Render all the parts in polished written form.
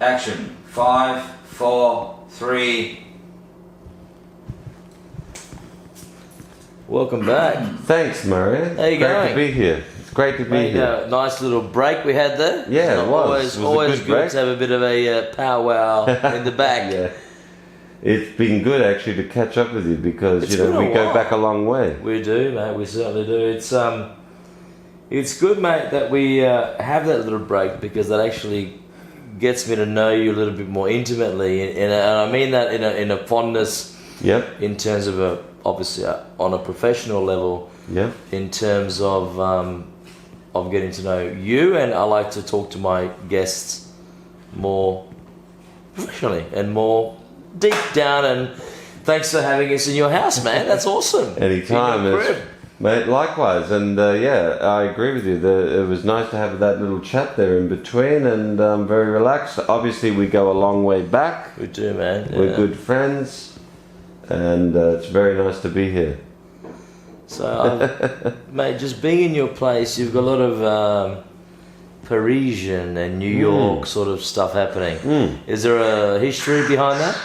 Action. 5, 4, 3. Welcome back. Thanks, Mario. How you Great going? to be here. It's great to be here. Nice little break we had there. Yeah, it was. It was a Always good good break. to have a bit of a powwow in the back. Yeah. It's been good actually to catch up with you because It's been a we go while. back a long way. We do, mate. We certainly do. It's good, mate, that we have that little break because that actually gets me to know you a little bit more intimately, and I mean that in a fondness. Yep. In terms of obviously on a professional level. Yep. In terms of getting to know you, and I like to talk to my guests more professionally and more deep down. And thanks for having us in your house, man. That's awesome. Anytime, In your it's- crib. mate. Likewise, and yeah, I agree with you. It was nice to have that little chat there in between, and very relaxed. Obviously, we go a long way back. We do, man. We're Yeah. good friends, and it's very nice to be here. So, mate, just being in your place, you've got a lot of Parisian and New York sort of stuff happening. Is there a history behind that?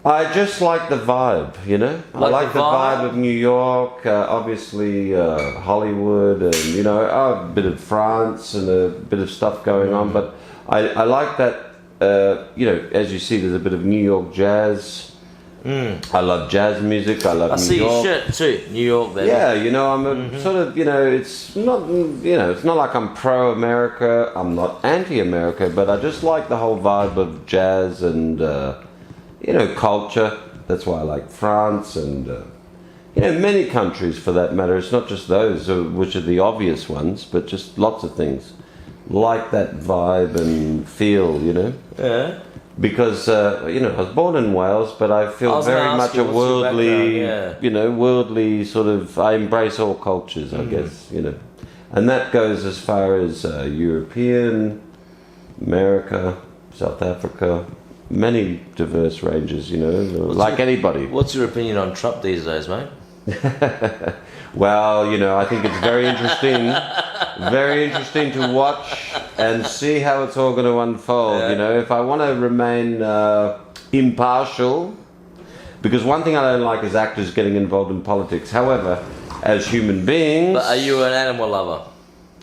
I just like the vibe, you know. I Like like the the vibe? vibe of New York, obviously Hollywood, and a bit of France and a bit of stuff going on. But I like that. As you see, there's a bit of New York jazz. I love jazz music. I love I New see your York. shirt too, New York, baby. Yeah, I'm a sort of, it's not, it's not like I'm pro-America. I'm not anti-America, but I just like the whole vibe of jazz and, culture. That's why I like France and, many countries for that matter. It's not just those, which are the obvious ones, but just lots of things. Like that vibe and feel, Yeah. Because I was born in Wales, but I I feel was gonna very ask much you, a what's your worldly, background? worldly sort of. I embrace all cultures, I guess, and that goes as far as European, America, South Africa, many diverse ranges, like anybody. What's your opinion on Trump these days, mate? Well, I think it's very interesting to watch and see how it's all going to unfold. Yeah. If I want to remain impartial, because one thing I don't like is actors getting involved in politics. However, as human beings, But are you an animal lover?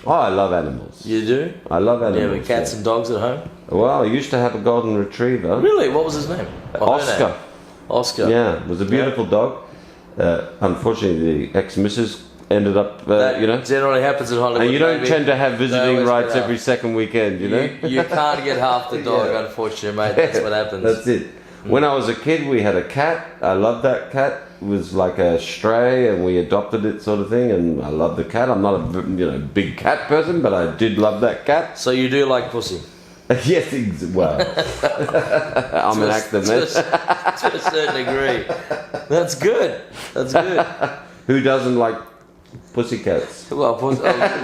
I love animals. You do? I love You animals. have cats and dogs at home? Well, I used to have a golden retriever, Really? What was his name? Or her Oscar. name? Oscar. Yeah, it was a beautiful dog. Unfortunately, the ex-missus ended up, That generally happens in Hollywood. and you don't baby. tend to have They visiting always rights get out. every second weekend, You can't get half the dog, Yeah. unfortunately, mate. That's what happens. That's it. When I was a kid, we had a cat. I loved that cat. It was like a stray, and we adopted it, sort of thing. And I love the cat. I'm not a big cat person, but I did love that cat. So you do like pussy? Yes, well, I'm an actor, man. To a certain degree. That's good. That's good. Who doesn't like pussycats? Well,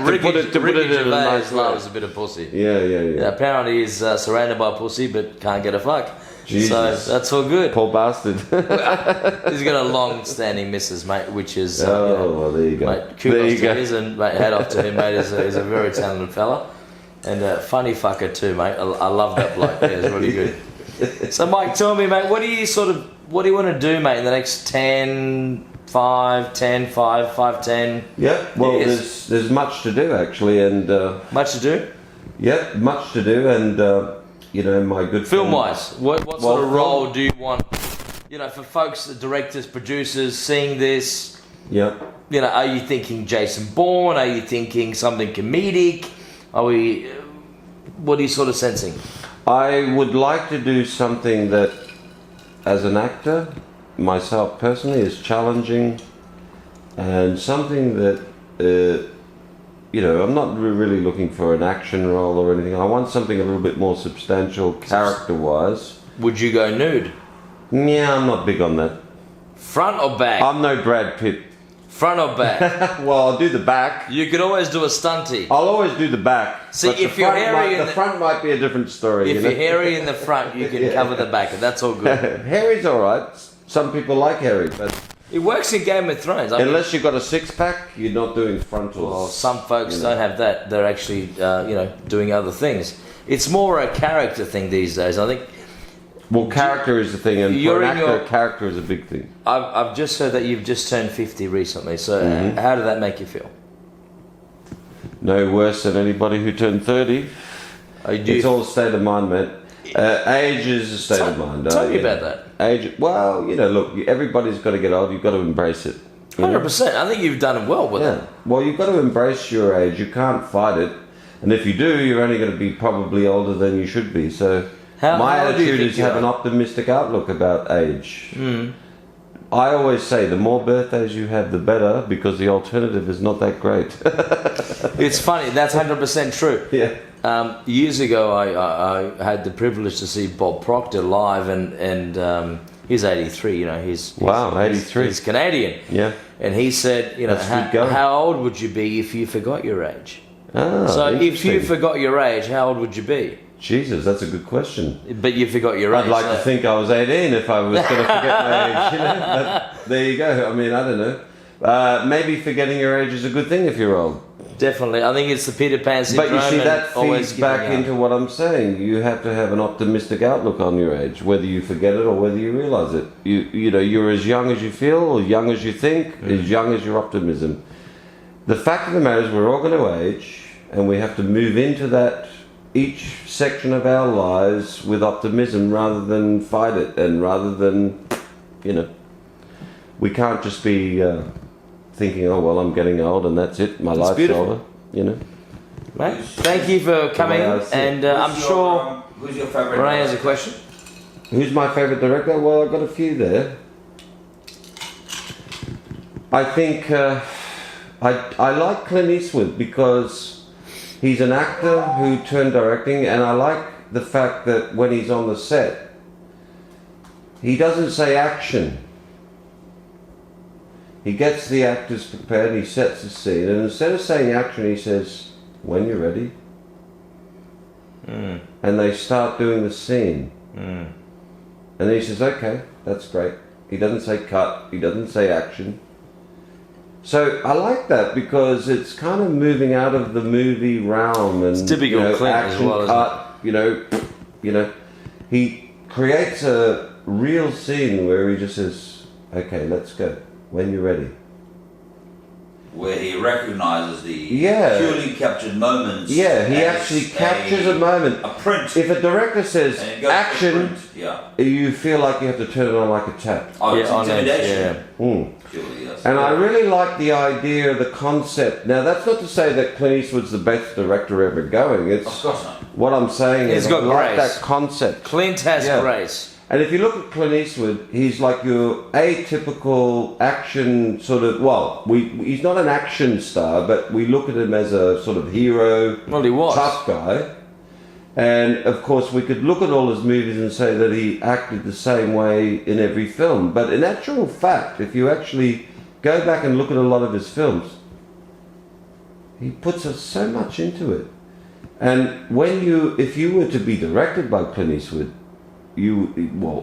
Ricky, put it in Ricky a Gervais nice way. loves a bit of pussy. Yeah. Apparently he's surrounded by pussy but can't get a fuck. Jesus. So that's all good. Poor bastard. He's got a long-standing missus, mate, which is well, there you go. mate, There kudos you to go. his, and mate, hat off to him, mate. He's a very talented fella and a funny fucker too, mate. I love that bloke. Yeah, it's really good. So, Mike, tell me, mate, what do you want to do, mate, in the next 10, 5, 10, 5, 5, 10? Yeah. Well, Yes. there's much to do actually, and Much to do? yeah, much to do, and my good friend- Film-wise, what sort of Well, role do you want? For folks, the directors, producers, seeing this, Yep. are you thinking Jason Bourne? Are you thinking something comedic? What are you sort of sensing? I would like to do something that, as an actor, myself personally, is challenging, and something that, I'm not really looking for an action role or anything. I want something a little bit more substantial, character-wise. Would you go nude? Yeah, I'm not big on that. Front or back? I'm no Brad Pitt. Front or back? Well, I'll do the back. You could always do a stunty. I'll always do the back. See, but the if you're front hairy in the the- front might be a different story. If you're hairy in the front, you can cover the back, and that's all good. Hairy's all right. Some people like hairy, but It works in Game of Thrones. I mean, unless you've got a six-pack, you're not doing frontals. well, some folks don't have that. They're actually, doing other things. it's more a character thing these days. I think Well, character is the thing, and You're for an in actor, your- character is a big thing. I've just heard that you've just turned 50 recently. So Mm-hmm. how did that make you feel? No worse than anybody who turned 30. It's all state of mind, man. Age is a state of mind. Tell me you about know. that. Age, well, look, everybody's got to get old. You've got to embrace it. you know? 100%. I think you've done well with it. Yeah. Well, you've got to embrace your age. You can't fight it. And if you do, you're only going to be probably older than you should be. So How my old do you attitude think is you have are? an optimistic outlook about age. I always say the more birthdays you have, the better, because the alternative is not that great. It's funny. That's 100% true. yeah. Years ago, I had the privilege to see Bob Proctor live, and he's 83. He's Wow, 83. He's Canadian. Yeah. And he said, That's good going. how old would you be if you forgot your age? Ah, So if you interesting. forgot your age, how old would you be? Jesus, that's a good question. But you forgot your age. I'd like to so- think I was 18 if I was going to forget my age. But there you go. I mean, I don't know. Maybe forgetting your age is a good thing if you're old. Definitely. I think it's the Peter Pan syndrome. But you see, and that always feeds back giving up. into what I'm saying. You have to have an optimistic outlook on your age, whether you forget it or whether you realize it. You're as young as you feel, or young as you think, as young as your optimism. The fact of the matter is, we're all going to age, and we have to move into that each section of our lives with optimism rather than fight it, and rather than, we can't just be thinking, oh well, I'm getting old and that's it, my life's beautiful. over. Mate, thank you for coming, I see. and I'm sure Who's your favourite? Ray has a question. Who's my favourite director? Well, I've got a few there. I think I like Clint Eastwood because he's an actor who turned directing, and I like the fact that when he's on the set, he doesn't say action. He gets the actors prepared, he sets the scene, and instead of saying action, he says, when you're ready. And they start doing the scene. And then he says, okay, that's great. He doesn't say cut, he doesn't say action. So I like that because it's kind of moving out of the movie realm and It's typical Clint as action well, isn't cut, he creates a real scene where he just says, okay, let's go, when you're ready. Where he recognises the Yeah. purely captured moments. Yeah, he as actually captures a moment. A print. If a director says And it goes to action, print. Yeah. you feel like you have to turn it on like a tap. Oh, it's on edge, intimidation. Mm. Purely, yes. And I really like the idea, the concept. Now, that's not to say that Clint Eastwood's the best director ever going. Of It's course not. what I'm saying He's is got I like grace. that concept. Clint has Yeah. grace. And if you look at Clint Eastwood, he's like your atypical action sort of. Well, he's not an action star, but we look at him as a sort of hero, Well, he was. tough guy. And of course, we could look at all his movies and say that he acted the same way in every film. But in actual fact, if you actually go back and look at a lot of his films, he puts so much into it. And if you were to be directed by Clint Eastwood,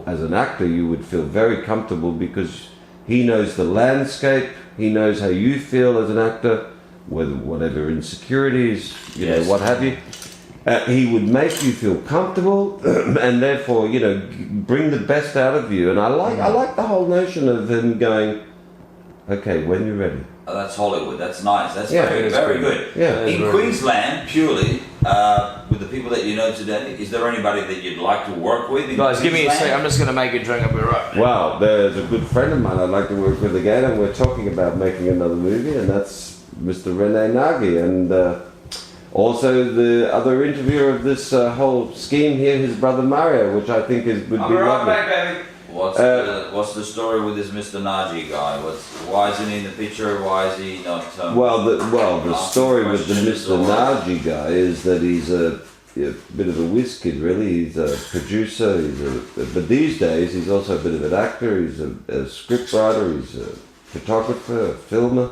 as an actor, you would feel very comfortable because he knows the landscape, he knows how you feel as an actor, whatever insecurities, Yes. what have you. He would make you feel comfortable, and therefore, bring the best out of you. And I like the whole notion of him going, okay, when you're ready. Oh, that's Hollywood. That's nice. That's Yeah, very, it's very good. good. Yeah. In Queensland, purely, with the people that you know today, is there anybody that you'd like to work with? In Guys, give me a Queensland? sec. I'm just going to make a drink. I'll be right. Well, there's a good friend of mine I'd like to work with again, and we're talking about making another movie, and that's Mr. Rene Nagy, and also the other interviewer of this whole scheme here, his brother Mario, which I think would be I'll be right lovely. back, baby. What's the story with this Mr. Nagy guy? Why isn't he in the picture? Why is he not? The story with the questions Mr. or- Nagy guy is that he's a bit of a whiz kid, really. He's a producer. But these days he's also a bit of an actor. He's a script writer. He's a photographer, a filmer,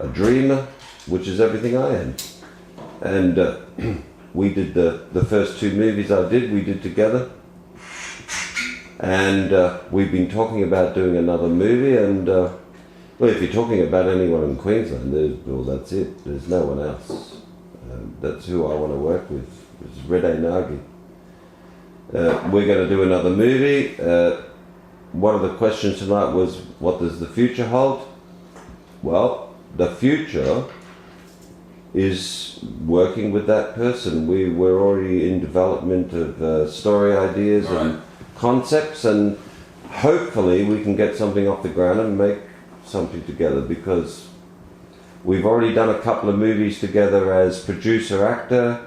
a dreamer, which is everything I am. And we did the first two movies we did together. And we've been talking about doing another movie, and if you're talking about anyone in Queensland, that's it. There's no one else. That's who I want to work with. It's Rede Nagy. We're going to do another movie. One of the questions tonight was, what does the future hold? Well, the future is working with that person. We're already in development of story ideas and concepts, and hopefully we can get something off the ground and make something together, because we've already done a couple of movies together as producer actor.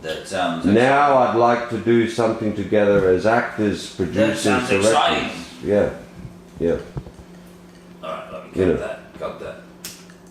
That sounds Now I'd like to do something together as actors, producers, sounds directors. exciting. Yeah, yeah. Alright, let me You know. cut that.